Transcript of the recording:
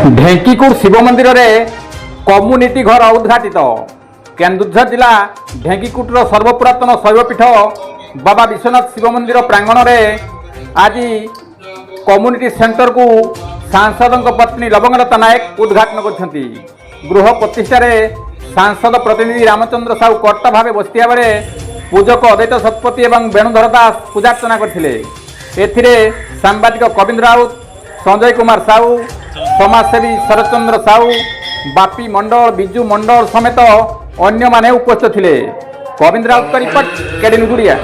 ढेंकीकुट शिव मंदिर में कम्युनिटी घर उद्घाटित। केन्दुझर जिला ढेंकीकुटर सर्वपुरातन शैवपीठ बाबा विश्वनाथ शिव मंदिर प्रांगण में आज कम्युनिटी सेंटर को सांसद पत्नी लवंगलता नायक उद्घाटन कर गृह प्रतिष्ठार सांसद प्रतिनिधि रामचंद्र साहू कर्ता भाव बसिया बेले पूजक अद्वैत शतपथी और वेणुधर दास पूजार्चना करते। सांबादिक कविंद्र राउत, संजय कुमार साहू, समाजसेवी शरतचंद्र साहू, बापी मंडल, बिजू मंडल समेत अन्य माने उपस्थित थे। कविंद्र राउत का रिपोर्ट केडी नुगुड़िया।